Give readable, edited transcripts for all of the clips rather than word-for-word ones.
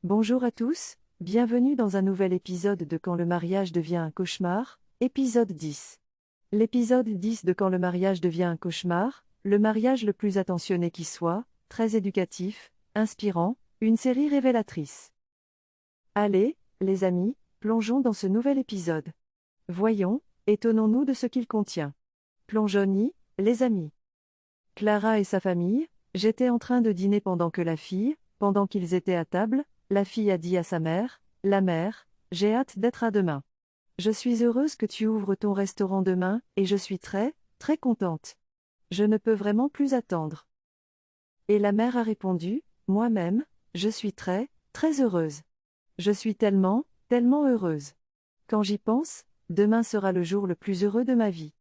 Bonjour à tous, bienvenue dans un nouvel épisode de Quand le mariage devient un cauchemar, épisode 10. L'épisode 10 de Quand le mariage devient un cauchemar, le mariage le plus attentionné qui soit, très éducatif, inspirant, une série révélatrice. Allez, les amis, plongeons dans ce nouvel épisode. Voyons, étonnons-nous de ce qu'il contient. Plongeons-y, les amis. Clara et sa famille, j'étais en train de dîner pendant qu'ils étaient à table, la fille a dit à sa mère, la mère, j'ai hâte d'être à demain. Je suis heureuse que tu ouvres ton restaurant demain, et je suis très, très contente. Je ne peux vraiment plus attendre. Et la mère a répondu, moi-même, je suis très, très heureuse. Je suis tellement, tellement heureuse. Quand j'y pense, demain sera le jour le plus heureux de ma vie.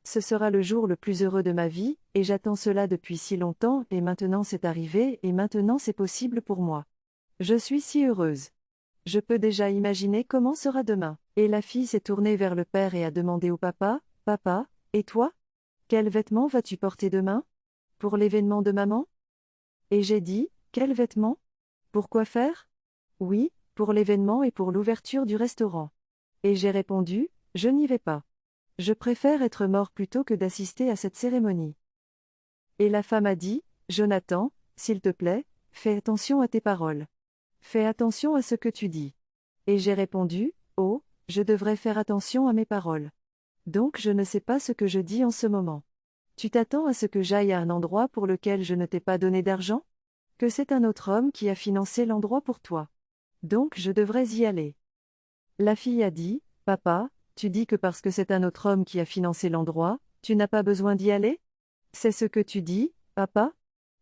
Ce sera le jour le plus heureux de ma vie, et j'attends cela depuis si longtemps, et maintenant c'est arrivé, et maintenant c'est possible pour moi. Je suis si heureuse. Je peux déjà imaginer comment sera demain. Et la fille s'est tournée vers le père et a demandé au papa, Papa, et toi? Quels vêtements vas-tu porter demain? Pour l'événement de maman? Et j'ai dit, quels vêtements? Pour quoi faire? Oui, pour l'événement et pour l'ouverture du restaurant. Et j'ai répondu, je n'y vais pas. Je préfère être mort plutôt que d'assister à cette cérémonie. Et la femme a dit, Jonathan, s'il te plaît, fais attention à tes paroles. Fais attention à ce que tu dis. Et j'ai répondu, oh, je devrais faire attention à mes paroles. Donc je ne sais pas ce que je dis en ce moment. Tu t'attends à ce que j'aille à un endroit pour lequel je ne t'ai pas donné d'argent? Que c'est un autre homme qui a financé l'endroit pour toi. Donc je devrais y aller. La fille a dit, Papa, tu dis que parce que c'est un autre homme qui a financé l'endroit, tu n'as pas besoin d'y aller? C'est ce que tu dis, papa?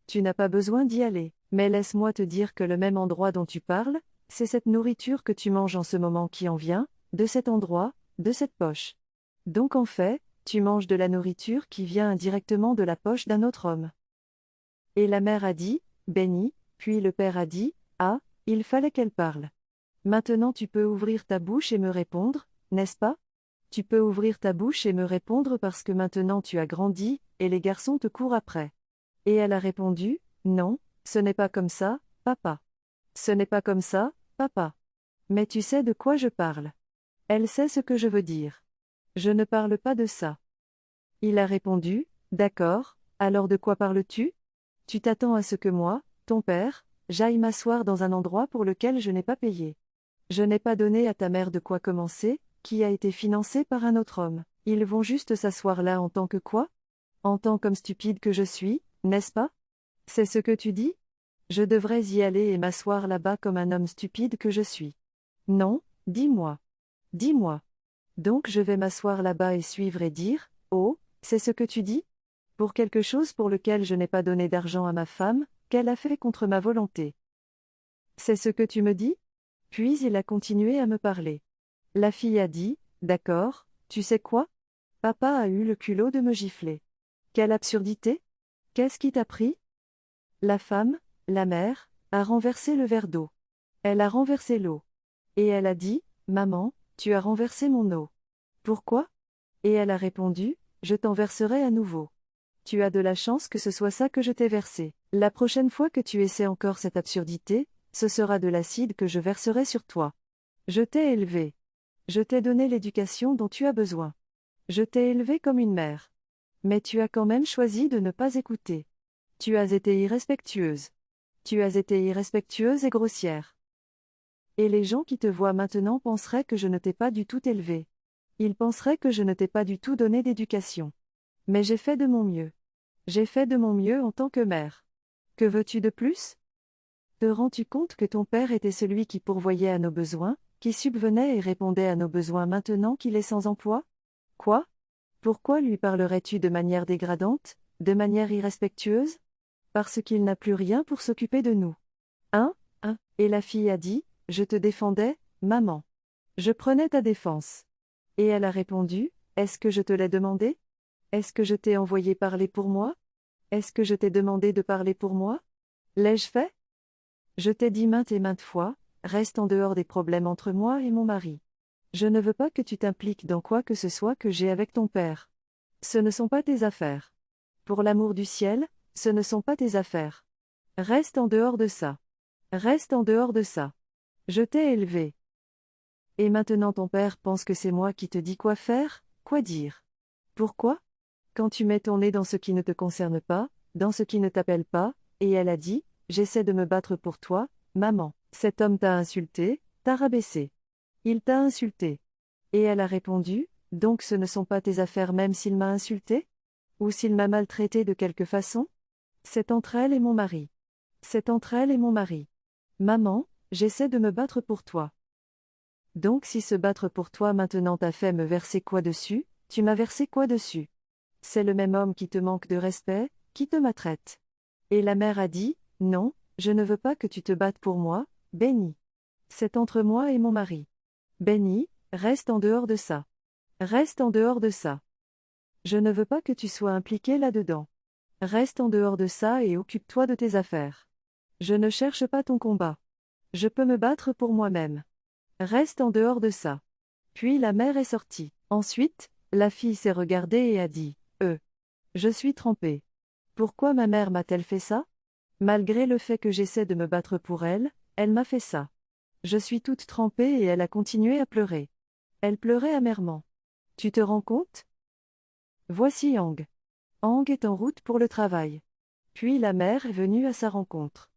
Tu n'as pas besoin d'y aller, mais laisse-moi te dire que le même endroit dont tu parles, c'est cette nourriture que tu manges en ce moment qui en vient, de cet endroit, de cette poche. Donc en fait, tu manges de la nourriture qui vient indirectement de la poche d'un autre homme. Et la mère a dit, béni, puis le père a dit, ah, il fallait qu'elle parle. Maintenant tu peux ouvrir ta bouche et me répondre, n'est-ce pas? Tu peux ouvrir ta bouche et me répondre parce que maintenant tu as grandi, et les garçons te courent après. Et elle a répondu, non, ce n'est pas comme ça, papa. Ce n'est pas comme ça, papa. Mais tu sais de quoi je parle. Elle sait ce que je veux dire. Je ne parle pas de ça. Il a répondu, d'accord, alors de quoi parles-tu? Tu t'attends à ce que moi, ton père, j'aille m'asseoir dans un endroit pour lequel je n'ai pas payé. Je n'ai pas donné à ta mère de quoi commencer, qui a été financé par un autre homme. Ils vont juste s'asseoir là en tant que quoi? En tant comme stupide que je suis, n'est-ce pas? C'est ce que tu dis? Je devrais y aller et m'asseoir là-bas comme un homme stupide que je suis. Non, dis-moi. Dis-moi. Donc je vais m'asseoir là-bas et suivre et dire, oh, c'est ce que tu dis? Pour quelque chose pour lequel je n'ai pas donné d'argent à ma femme, qu'elle a fait contre ma volonté. C'est ce que tu me dis? Puis il a continué à me parler. La fille a dit, d'accord, tu sais quoi? Papa a eu le culot de me gifler. Quelle absurdité? Qu'est-ce qui t'a pris? La femme, la mère, a renversé le verre d'eau. Elle a renversé l'eau. Et elle a dit, maman, tu as renversé mon eau. Pourquoi? Et elle a répondu, je t'en verserai à nouveau. Tu as de la chance que ce soit ça que je t'ai versé. La prochaine fois que tu essaies encore cette absurdité, ce sera de l'acide que je verserai sur toi. Je t'ai élevé. Je t'ai donné l'éducation dont tu as besoin. Je t'ai élevé comme une mère. Mais tu as quand même choisi de ne pas écouter. Tu as été irrespectueuse. Tu as été irrespectueuse et grossière. Et les gens qui te voient maintenant penseraient que je ne t'ai pas du tout élevé. Ils penseraient que je ne t'ai pas du tout donné d'éducation. Mais j'ai fait de mon mieux. J'ai fait de mon mieux en tant que mère. Que veux-tu de plus? Te rends-tu compte que ton père était celui qui pourvoyait à nos besoins, qui subvenait et répondait à nos besoins maintenant qu'il est sans emploi? Quoi? Pourquoi lui parlerais-tu de manière dégradante, de manière irrespectueuse? Parce qu'il n'a plus rien pour s'occuper de nous. Hein? Et la fille a dit, je te défendais, maman. Je prenais ta défense. Et elle a répondu, est-ce que je te l'ai demandé? Est-ce que je t'ai envoyé parler pour moi? Est-ce que je t'ai demandé de parler pour moi? L'ai-je fait? Je t'ai dit maintes et maintes fois, reste en dehors des problèmes entre moi et mon mari. Je ne veux pas que tu t'impliques dans quoi que ce soit que j'ai avec ton père. Ce ne sont pas tes affaires. Pour l'amour du ciel, ce ne sont pas tes affaires. Reste en dehors de ça. Reste en dehors de ça. Je t'ai élevé. Et maintenant ton père pense que c'est moi qui te dis quoi faire, quoi dire. Pourquoi? Quand tu mets ton nez dans ce qui ne te concerne pas, dans ce qui ne t'appelle pas, et elle a dit, j'essaie de me battre pour toi, maman. Cet homme t'a insulté, t'a rabaissé. Il t'a insulté. Et elle a répondu, donc ce ne sont pas tes affaires même s'il m'a insulté? Ou s'il m'a maltraité de quelque façon? C'est entre elle et mon mari. C'est entre elle et mon mari. Maman, j'essaie de me battre pour toi. Donc si se battre pour toi maintenant t'a fait me verser quoi dessus, tu m'as versé quoi dessus? C'est le même homme qui te manque de respect, qui te maltraite. Et la mère a dit, non, je ne veux pas que tu te battes pour moi, Béni. C'est entre moi et mon mari. Béni, reste en dehors de ça. Reste en dehors de ça. Je ne veux pas que tu sois impliqué là-dedans. Reste en dehors de ça et occupe-toi de tes affaires. Je ne cherche pas ton combat. Je peux me battre pour moi-même. Reste en dehors de ça. Puis la mère est sortie. Ensuite, la fille s'est regardée et a dit, je suis trempée. Pourquoi ma mère m'a-t-elle fait ça? Malgré le fait que j'essaie de me battre pour elle, elle m'a fait ça. Je suis toute trempée et elle a continué à pleurer. Elle pleurait amèrement. Tu te rends compte? Voici Ang. Ang est en route pour le travail. Puis la mère est venue à sa rencontre.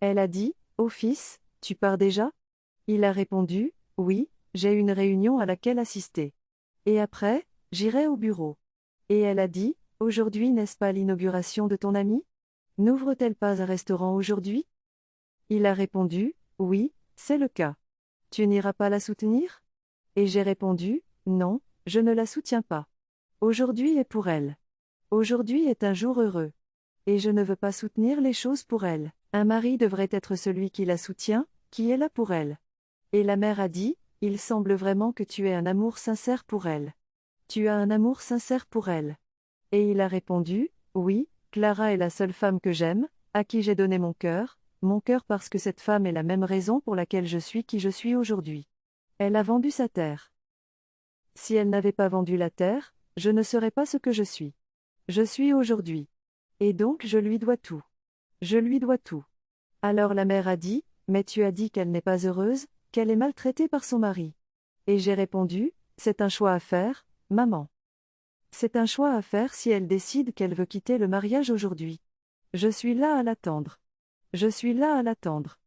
Elle a dit, oh fils, tu pars déjà? Il a répondu, oui, j'ai une réunion à laquelle assister. Et après, j'irai au bureau. Et elle a dit, aujourd'hui n'est-ce pas l'inauguration de ton ami? N'ouvre-t-elle pas un restaurant aujourd'hui? Il a répondu, oui, c'est le cas. Tu n'iras pas la soutenir? Et j'ai répondu, non, je ne la soutiens pas. Aujourd'hui est pour elle. Aujourd'hui est un jour heureux. Et je ne veux pas soutenir les choses pour elle. Un mari devrait être celui qui la soutient, qui est là pour elle. Et la mère a dit, il semble vraiment que tu aies un amour sincère pour elle. Tu as un amour sincère pour elle. Et il a répondu, oui, Clara est la seule femme que j'aime, à qui j'ai donné mon cœur parce que cette femme est la même raison pour laquelle je suis qui je suis aujourd'hui. Elle a vendu sa terre. Si elle n'avait pas vendu la terre, je ne serais pas ce que je suis. Je suis aujourd'hui. Et donc je lui dois tout. Je lui dois tout. Alors la mère a dit, mais tu as dit qu'elle n'est pas heureuse, qu'elle est maltraitée par son mari. Et j'ai répondu, c'est un choix à faire, maman. C'est un choix à faire si elle décide qu'elle veut quitter le mariage aujourd'hui. Je suis là à l'attendre. Je suis là à l'attendre.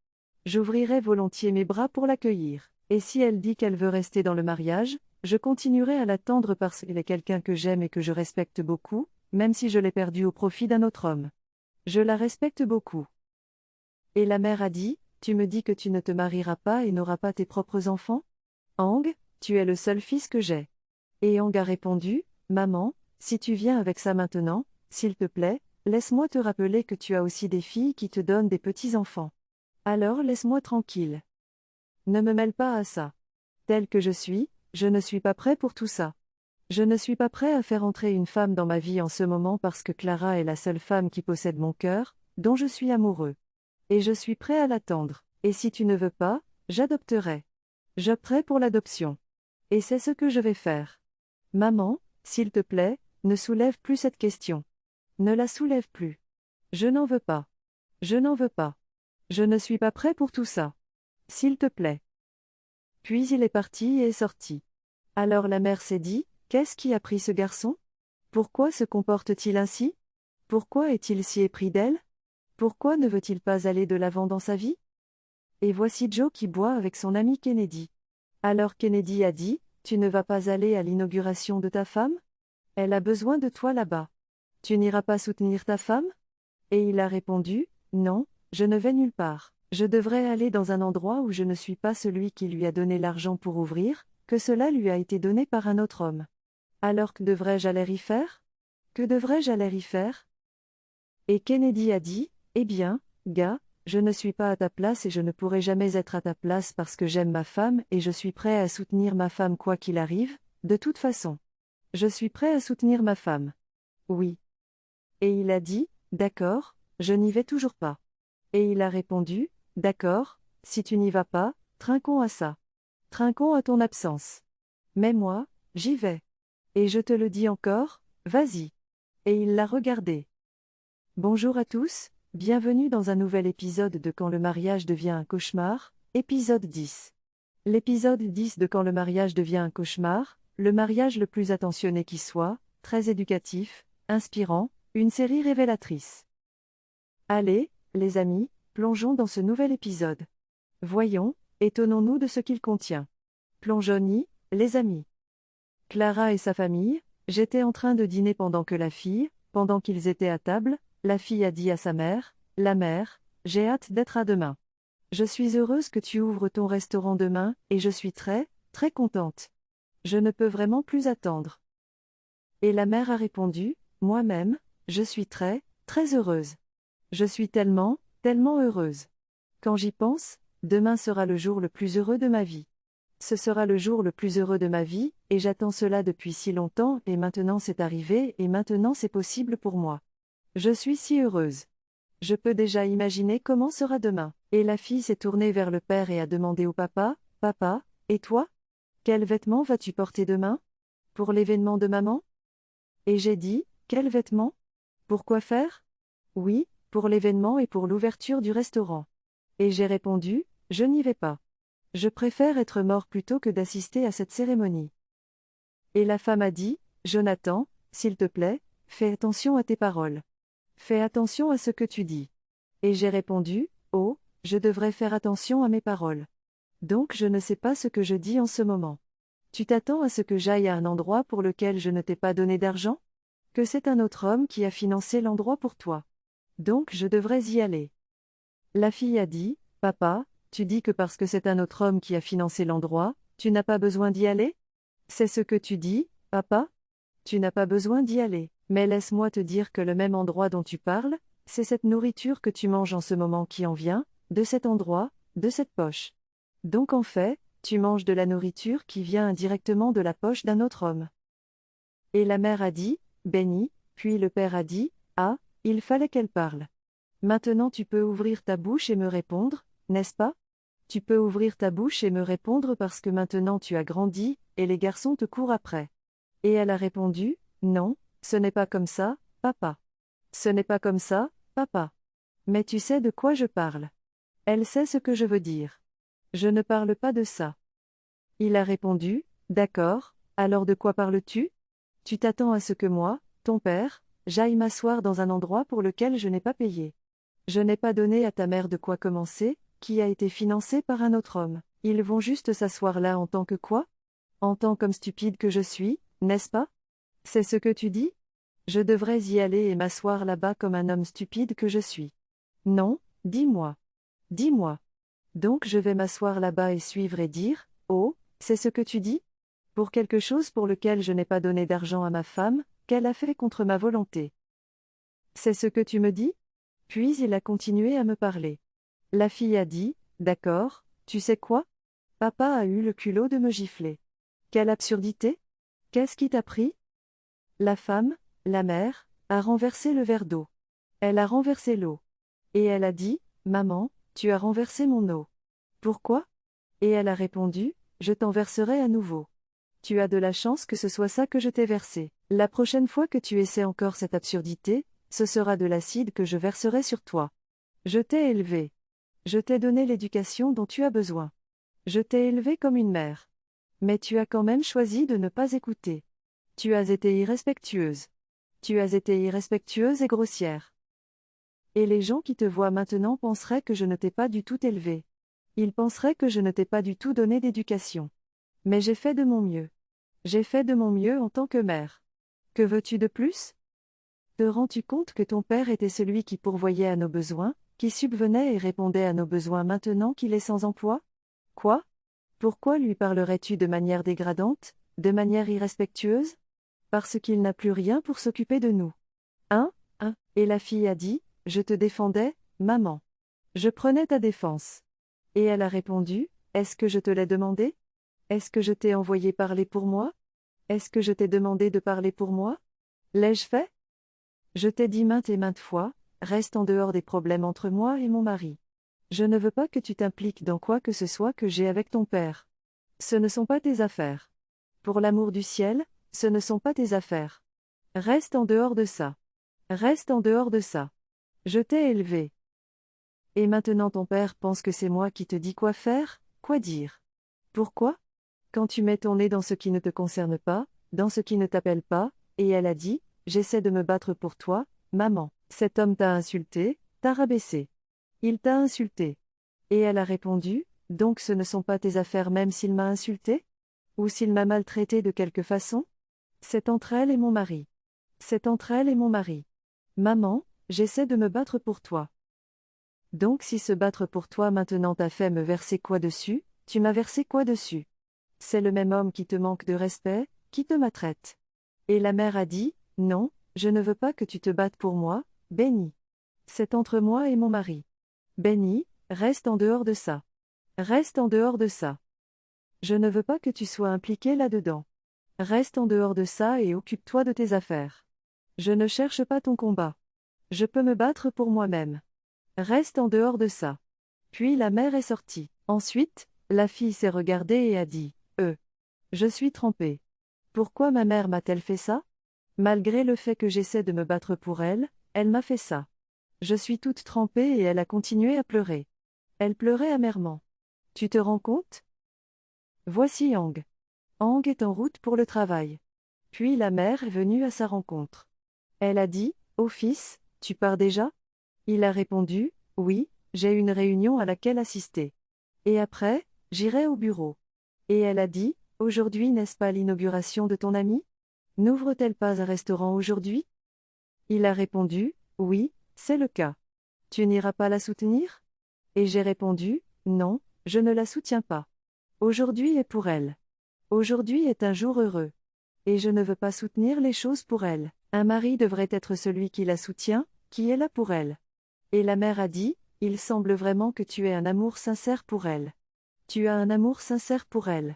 J'ouvrirai volontiers mes bras pour l'accueillir. Et si elle dit qu'elle veut rester dans le mariage, je continuerai à l'attendre parce qu'elle est quelqu'un que j'aime et que je respecte beaucoup, même si je l'ai perdue au profit d'un autre homme. Je la respecte beaucoup. Et la mère a dit, tu me dis que tu ne te marieras pas et n'auras pas tes propres enfants? Ang, tu es le seul fils que j'ai. Et Ang a répondu, maman, si tu viens avec ça maintenant, s'il te plaît, laisse-moi te rappeler que tu as aussi des filles qui te donnent des petits-enfants. Alors laisse-moi tranquille. Ne me mêle pas à ça. Tel que je suis, je ne suis pas prêt pour tout ça. Je ne suis pas prêt à faire entrer une femme dans ma vie en ce moment parce que Clara est la seule femme qui possède mon cœur, dont je suis amoureux. Et je suis prêt à l'attendre, et si tu ne veux pas, j'adopterai. J'opterai pour l'adoption. Et c'est ce que je vais faire. Maman, s'il te plaît, ne soulève plus cette question. Ne la soulève plus. Je n'en veux pas. Je n'en veux pas. Je ne suis pas prêt pour tout ça. S'il te plaît. Puis il est parti et est sorti. Alors la mère s'est dit, qu'est-ce qui a pris ce garçon? Pourquoi se comporte-t-il ainsi? Pourquoi est-il si épris d'elle? Pourquoi ne veut-il pas aller de l'avant dans sa vie? Et voici Joe qui boit avec son ami Kennedy. Alors Kennedy a dit, tu ne vas pas aller à l'inauguration de ta femme? Elle a besoin de toi là-bas. Tu n'iras pas soutenir ta femme? Et il a répondu, non, je ne vais nulle part. Je devrais aller dans un endroit où je ne suis pas celui qui lui a donné l'argent pour ouvrir, que cela lui a été donné par un autre homme. Alors que devrais-je aller y faire? Que devrais-je aller y faire? Et Kennedy a dit, eh bien, gars, je ne suis pas à ta place et je ne pourrai jamais être à ta place parce que j'aime ma femme et je suis prêt à soutenir ma femme quoi qu'il arrive, de toute façon. Je suis prêt à soutenir ma femme. Oui. Et il a dit, d'accord, je n'y vais toujours pas. Et il a répondu, d'accord, si tu n'y vas pas, trinquons à ça. Trinquons à ton absence. Mais moi, j'y vais. Et je te le dis encore, vas-y. Et il l'a regardé. Bonjour à tous, bienvenue dans un nouvel épisode de Quand le mariage devient un cauchemar, Épisode 10. L'épisode 10 de Quand le mariage devient un cauchemar, le mariage le plus attentionné qui soit, très éducatif, inspirant, une série révélatrice. Allez, les amis, plongeons dans ce nouvel épisode. Voyons, étonnons-nous de ce qu'il contient. Plongeons-y, les amis. Clara et sa famille, j'étais en train de dîner pendant qu'ils étaient à table, la fille a dit à sa mère, la mère, j'ai hâte d'être à demain. Je suis heureuse que tu ouvres ton restaurant demain, et je suis très, très contente. Je ne peux vraiment plus attendre. Et la mère a répondu, moi-même, je suis très, très heureuse. Je suis tellement, tellement heureuse. Quand j'y pense, demain sera le jour le plus heureux de ma vie. Ce sera le jour le plus heureux de ma vie, et j'attends cela depuis si longtemps, et maintenant c'est arrivé, et maintenant c'est possible pour moi. Je suis si heureuse. Je peux déjà imaginer comment sera demain. Et la fille s'est tournée vers le père et a demandé au papa, Papa, et toi? Quels vêtements vas-tu porter demain? Pour l'événement de maman? Et j'ai dit, quels vêtements? Pour quoi faire? Oui, pour l'événement et pour l'ouverture du restaurant. Et j'ai répondu, je n'y vais pas. Je préfère être mort plutôt que d'assister à cette cérémonie. Et la femme a dit, Jonathan, s'il te plaît, fais attention à tes paroles. Fais attention à ce que tu dis. Et j'ai répondu, oh, je devrais faire attention à mes paroles. Donc je ne sais pas ce que je dis en ce moment. Tu t'attends à ce que j'aille à un endroit pour lequel je ne t'ai pas donné d'argent? Que c'est un autre homme qui a financé l'endroit pour toi. Donc je devrais y aller. La fille a dit, Papa, tu dis que parce que c'est un autre homme qui a financé l'endroit, tu n'as pas besoin d'y aller? C'est ce que tu dis, papa? Tu n'as pas besoin d'y aller, mais laisse-moi te dire que le même endroit dont tu parles, c'est cette nourriture que tu manges en ce moment qui en vient, de cet endroit, de cette poche. Donc en fait, tu manges de la nourriture qui vient indirectement de la poche d'un autre homme. Et la mère a dit, béni, puis le père a dit, ah, il fallait qu'elle parle. Maintenant tu peux ouvrir ta bouche et me répondre, n'est-ce pas? Tu peux ouvrir ta bouche et me répondre parce que maintenant tu as grandi, et les garçons te courent après. Et elle a répondu, non, ce n'est pas comme ça, papa. Ce n'est pas comme ça, papa. Mais tu sais de quoi je parle. Elle sait ce que je veux dire. Je ne parle pas de ça. Il a répondu, d'accord, alors de quoi parles-tu? Tu t'attends à ce que moi, ton père, j'aille m'asseoir dans un endroit pour lequel je n'ai pas payé. Je n'ai pas donné à ta mère de quoi commencer, qui a été financé par un autre homme. Ils vont juste s'asseoir là en tant que quoi? En tant comme stupide que je suis, n'est-ce pas? C'est ce que tu dis? Je devrais y aller et m'asseoir là-bas comme un homme stupide que je suis. Non, dis-moi. Dis-moi. Donc je vais m'asseoir là-bas et suivre et dire, oh, c'est ce que tu dis? Pour quelque chose pour lequel je n'ai pas donné d'argent à ma femme, qu'elle a fait contre ma volonté. C'est ce que tu me dis? Puis il a continué à me parler. La fille a dit, d'accord, tu sais quoi? Papa a eu le culot de me gifler. Quelle absurdité? Qu'est-ce qui t'a pris? La femme, la mère, a renversé le verre d'eau. Elle a renversé l'eau. Et elle a dit, maman, tu as renversé mon eau. Pourquoi? Et elle a répondu, je t'en verserai à nouveau. Tu as de la chance que ce soit ça que je t'ai versé. La prochaine fois que tu essaies encore cette absurdité, ce sera de l'acide que je verserai sur toi. Je t'ai élevé. Je t'ai donné l'éducation dont tu as besoin. Je t'ai élevé comme une mère. Mais tu as quand même choisi de ne pas écouter. Tu as été irrespectueuse. Tu as été irrespectueuse et grossière. Et les gens qui te voient maintenant penseraient que je ne t'ai pas du tout élevé. Ils penseraient que je ne t'ai pas du tout donné d'éducation. Mais j'ai fait de mon mieux. J'ai fait de mon mieux en tant que mère. Que veux-tu de plus? Te rends-tu compte que ton père était celui qui pourvoyait à nos besoins, qui subvenait et répondait à nos besoins maintenant qu'il est sans emploi? Quoi? Pourquoi lui parlerais-tu de manière dégradante, de manière irrespectueuse? Parce qu'il n'a plus rien pour s'occuper de nous. Hein? Et la fille a dit, je te défendais, maman. Je prenais ta défense. Et elle a répondu, est-ce que je te l'ai demandé? Est-ce que je t'ai envoyé parler pour moi? Est-ce que je t'ai demandé de parler pour moi? L'ai-je fait? Je t'ai dit maintes et maintes fois, reste en dehors des problèmes entre moi et mon mari. Je ne veux pas que tu t'impliques dans quoi que ce soit que j'ai avec ton père. Ce ne sont pas tes affaires. Pour l'amour du ciel, ce ne sont pas tes affaires. Reste en dehors de ça. Reste en dehors de ça. Je t'ai élevé. Et maintenant ton père pense que c'est moi qui te dis quoi faire, quoi dire. Pourquoi? Quand tu mets ton nez dans ce qui ne te concerne pas, dans ce qui ne t'appelle pas, et elle a dit, j'essaie de me battre pour toi, maman. Cet homme t'a insulté, t'a rabaissé. Il t'a insulté. Et elle a répondu, donc ce ne sont pas tes affaires même s'il m'a insulté? Ou s'il m'a maltraité de quelque façon? C'est entre elle et mon mari. C'est entre elle et mon mari. Maman, j'essaie de me battre pour toi. Donc si se battre pour toi maintenant t'a fait me verser quoi dessus, tu m'as versé quoi dessus? C'est le même homme qui te manque de respect, qui te maltraite. Et la mère a dit, non, je ne veux pas que tu te battes pour moi, Béni. C'est entre moi et mon mari. Béni, reste en dehors de ça. Reste en dehors de ça. Je ne veux pas que tu sois impliqué là-dedans. Reste en dehors de ça et occupe-toi de tes affaires. Je ne cherche pas ton combat. Je peux me battre pour moi-même. Reste en dehors de ça. Puis la mère est sortie. Ensuite, la fille s'est regardée et a dit, je suis trempée. Pourquoi ma mère m'a-t-elle fait ça? Malgré le fait que j'essaie de me battre pour elle, elle m'a fait ça. Je suis toute trempée et elle a continué à pleurer. Elle pleurait amèrement. Tu te rends compte? Voici Ang. Ang est en route pour le travail. Puis la mère est venue à sa rencontre. Elle a dit, oh fils, tu pars déjà? Il a répondu, oui, j'ai une réunion à laquelle assister. Et après, j'irai au bureau. Et elle a dit, aujourd'hui n'est-ce pas l'inauguration de ton ami? N'ouvre-t-elle pas un restaurant aujourd'hui? Il a répondu, oui, c'est le cas. Tu n'iras pas la soutenir? Et j'ai répondu, non, je ne la soutiens pas. Aujourd'hui est pour elle. Aujourd'hui est un jour heureux. Et je ne veux pas soutenir les choses pour elle. Un mari devrait être celui qui la soutient, qui est là pour elle. Et la mère a dit, il semble vraiment que tu aies un amour sincère pour elle. Tu as un amour sincère pour elle.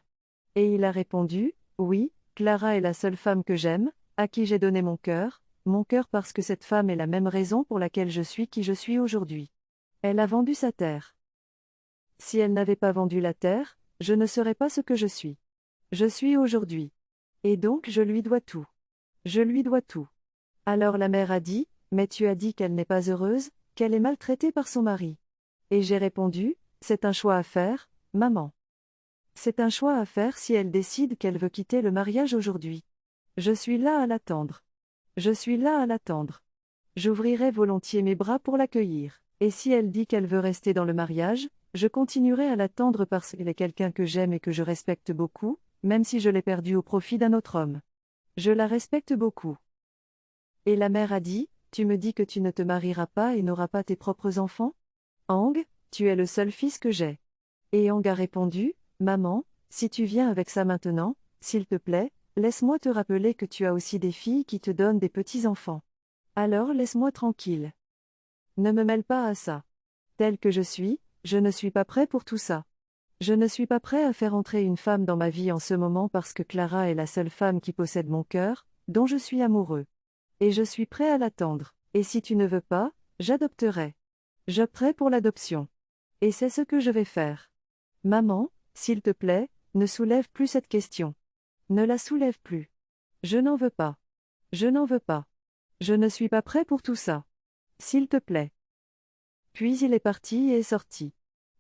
Et il a répondu, oui, Clara est la seule femme que j'aime, à qui j'ai donné mon cœur parce que cette femme est la même raison pour laquelle je suis qui je suis aujourd'hui. Elle a vendu sa terre. Si elle n'avait pas vendu la terre, je ne serais pas ce que je suis. Je suis aujourd'hui. Et donc je lui dois tout. Je lui dois tout. Alors la mère a dit, mais tu as dit qu'elle n'est pas heureuse, qu'elle est maltraitée par son mari. Et j'ai répondu, c'est un choix à faire, maman. C'est un choix à faire si elle décide qu'elle veut quitter le mariage aujourd'hui. Je suis là à l'attendre. Je suis là à l'attendre. J'ouvrirai volontiers mes bras pour l'accueillir. Et si elle dit qu'elle veut rester dans le mariage, je continuerai à l'attendre parce qu'elle est quelqu'un que j'aime et que je respecte beaucoup, même si je l'ai perdue au profit d'un autre homme. Je la respecte beaucoup. Et la mère a dit, tu me dis que tu ne te marieras pas et n'auras pas tes propres enfants? Ang, tu es le seul fils que j'ai. Et Ang a répondu, maman, si tu viens avec ça maintenant, s'il te plaît, laisse-moi te rappeler que tu as aussi des filles qui te donnent des petits-enfants. Alors laisse-moi tranquille. Ne me mêle pas à ça. Tel que je suis, je ne suis pas prêt pour tout ça. Je ne suis pas prêt à faire entrer une femme dans ma vie en ce moment parce que Clara est la seule femme qui possède mon cœur, dont je suis amoureux. Et je suis prêt à l'attendre, et si tu ne veux pas, j'adopterai. J'opterai pour l'adoption. Et c'est ce que je vais faire. Maman, s'il te plaît, ne soulève plus cette question. Ne la soulève plus. Je n'en veux pas. Je n'en veux pas. Je ne suis pas prêt pour tout ça. S'il te plaît. Puis il est parti et est sorti.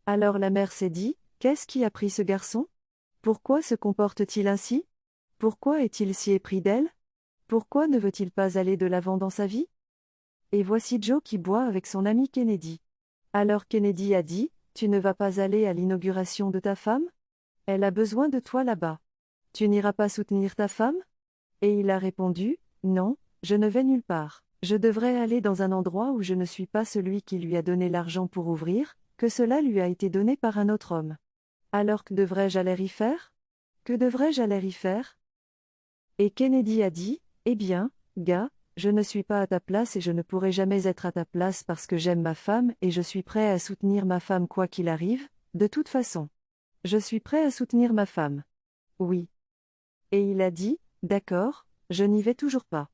Alors la mère s'est dit, qu'est-ce qui a pris ce garçon? Pourquoi se comporte-t-il ainsi? Pourquoi est-il si épris d'elle? Pourquoi ne veut-il pas aller de l'avant dans sa vie? Et voici Joe qui boit avec son ami Kennedy. Alors Kennedy a dit, tu ne vas pas aller à l'inauguration de ta femme? Elle a besoin de toi là-bas. Tu n'iras pas soutenir ta femme? Et il a répondu, non, je ne vais nulle part. Je devrais aller dans un endroit où je ne suis pas celui qui lui a donné l'argent pour ouvrir, que cela lui a été donné par un autre homme. Alors que devrais-je aller y faire? Que devrais-je aller y faire? Et Kennedy a dit, eh bien, gars, je ne suis pas à ta place et je ne pourrai jamais être à ta place parce que j'aime ma femme et je suis prêt à soutenir ma femme quoi qu'il arrive, de toute façon. Je suis prêt à soutenir ma femme. Oui. Et il a dit, d'accord, je n'y vais toujours pas.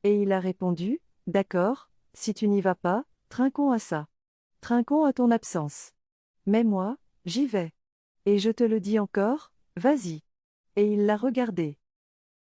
Et il a répondu, d'accord, si tu n'y vas pas, trinquons à ça. Trinquons à ton absence. Mais moi, j'y vais. Et je te le dis encore, vas-y. Et il l'a regardé.